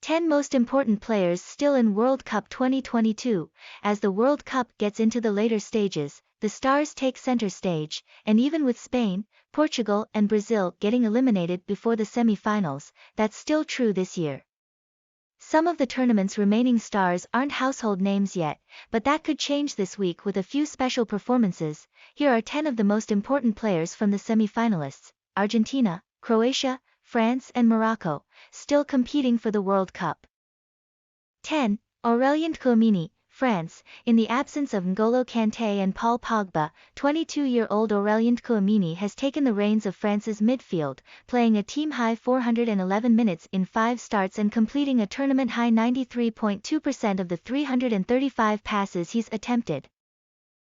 10 most important players still in World Cup 2022. As the World Cup gets into the later stages, the stars take center stage, and even with Spain, Portugal and Brazil getting eliminated before the semifinals, that's still true this year. Some of the tournament's remaining stars aren't household names yet, but that could change this week with a few special performances. Here are 10 of the most important players from the semifinalists: Argentina, Croatia, France and Morocco, still competing for the World Cup. 10. Aurélien Tchouaméni, France. In the absence of N'Golo Kanté and Paul Pogba, 22-year-old Aurélien Tchouaméni has taken the reins of France's midfield, playing a team-high 411 minutes in 5 starts and completing a tournament-high 93.2% of the 335 passes he's attempted.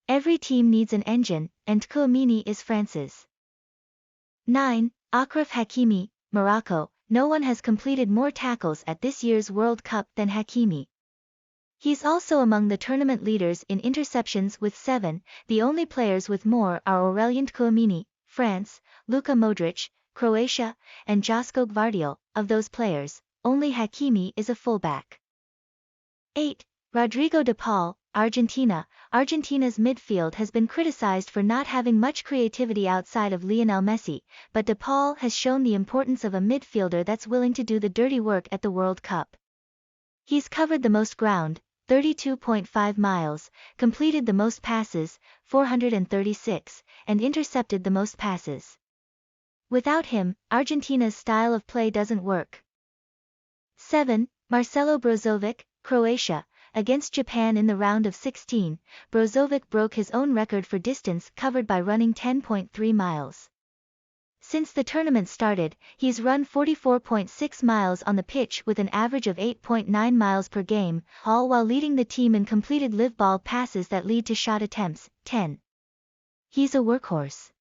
Every team needs an engine, and Tchouaméni is France's. 9. Achraf Hakimi, Morocco. No one has completed more tackles at this year's World Cup than Hakimi. He's also among the tournament leaders in interceptions with 7, the only players with more are Aurélien Tchouaméni, France, Luka Modric, Croatia, and Joško Gvardiol. Of those players, only Hakimi is a fullback. 8. Rodrigo de Paul, Argentina. Argentina's midfield has been criticized for not having much creativity outside of Lionel Messi, but de Paul has shown the importance of a midfielder that's willing to do the dirty work at the World Cup. He's covered the most ground, 32.5 miles, completed the most passes, 436, and intercepted the most passes. Without him, Argentina's style of play doesn't work. 7. Marcelo Brozovic, Croatia. Against Japan in the round of 16, Brozovic broke his own record for distance covered by running 10.3 miles. Since the tournament started, he's run 44.6 miles on the pitch with an average of 8.9 miles per game, all while leading the team in completed live ball passes that lead to shot attempts, 10. He's a workhorse.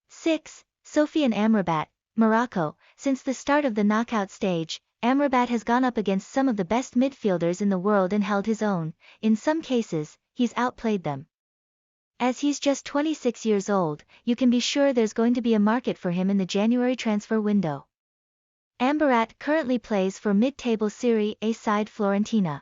6. Sofiane Amrabat, Morocco. Since the start of the knockout stage, Amrabat has gone up against some of the best midfielders in the world and held his own. In some cases, he's outplayed them. As he's just 26 years old, you can be sure there's going to be a market for him in the January transfer window. Amrabat currently plays for mid-table Serie A side Fiorentina.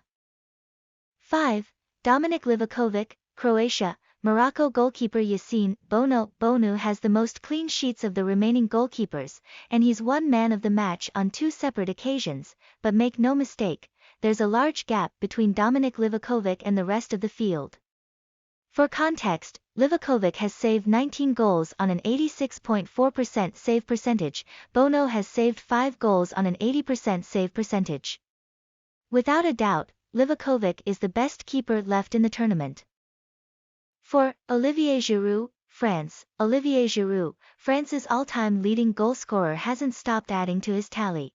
5. Dominik Livakovic, Croatia. Morocco goalkeeper Yassine Bonu has the most clean sheets of the remaining goalkeepers, and he's won man of the match on 2 separate occasions, but make no mistake, there's a large gap between Dominik Livakovic and the rest of the field. For context, Livakovic has saved 19 goals on an 86.4% save percentage, Bono has saved 5 goals on an 80% save percentage. Without a doubt, Livakovic is the best keeper left in the tournament. 4. Olivier Giroud, France. Olivier Giroud, France's all-time leading goalscorer, hasn't stopped adding to his tally.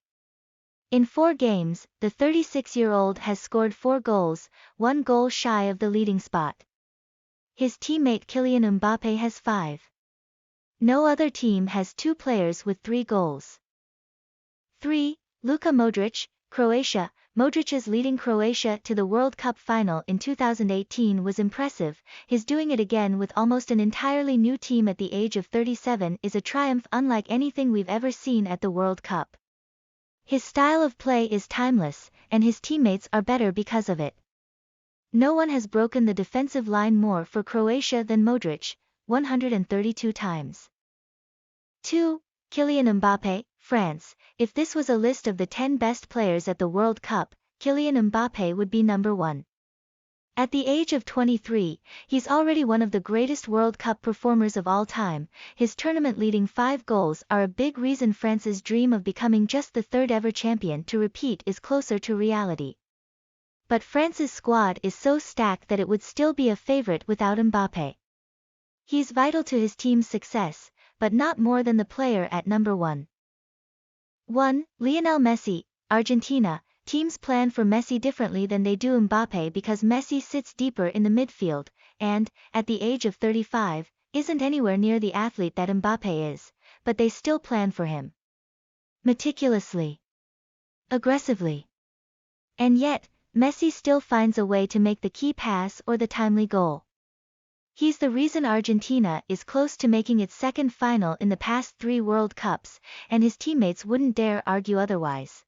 In 4 games, the 36-year-old has scored 4 goals, 1 goal shy of the leading spot. His teammate Kylian Mbappé has 5. No other team has 2 players with 3 goals. 3. Luka Modric, Croatia. Modric's leading Croatia to the World Cup final in 2018 was impressive. His doing it again with almost an entirely new team at the age of 37 is a triumph unlike anything we've ever seen at the World Cup. His style of play is timeless, and his teammates are better because of it. No one has broken the defensive line more for Croatia than Modric, 132 times. 2. Kylian Mbappé, France. If this was a list of the 10 best players at the World Cup, Kylian Mbappé would be number 1. At the age of 23, he's already one of the greatest World Cup performers of all time. His tournament-leading 5 goals are a big reason France's dream of becoming just the 3rd ever champion to repeat is closer to reality. But France's squad is so stacked that it would still be a favorite without Mbappé. He's vital to his team's success, but not more than the player at number 1. 1. Lionel Messi, Argentina. Teams plan for Messi differently than they do Mbappé because Messi sits deeper in the midfield, and, at the age of 35, isn't anywhere near the athlete that Mbappé is, but they still plan for him. Meticulously. Aggressively. And yet, Messi still finds a way to make the key pass or the timely goal. He's the reason Argentina is close to making its 2nd final in the past 3 World Cups, and his teammates wouldn't dare argue otherwise.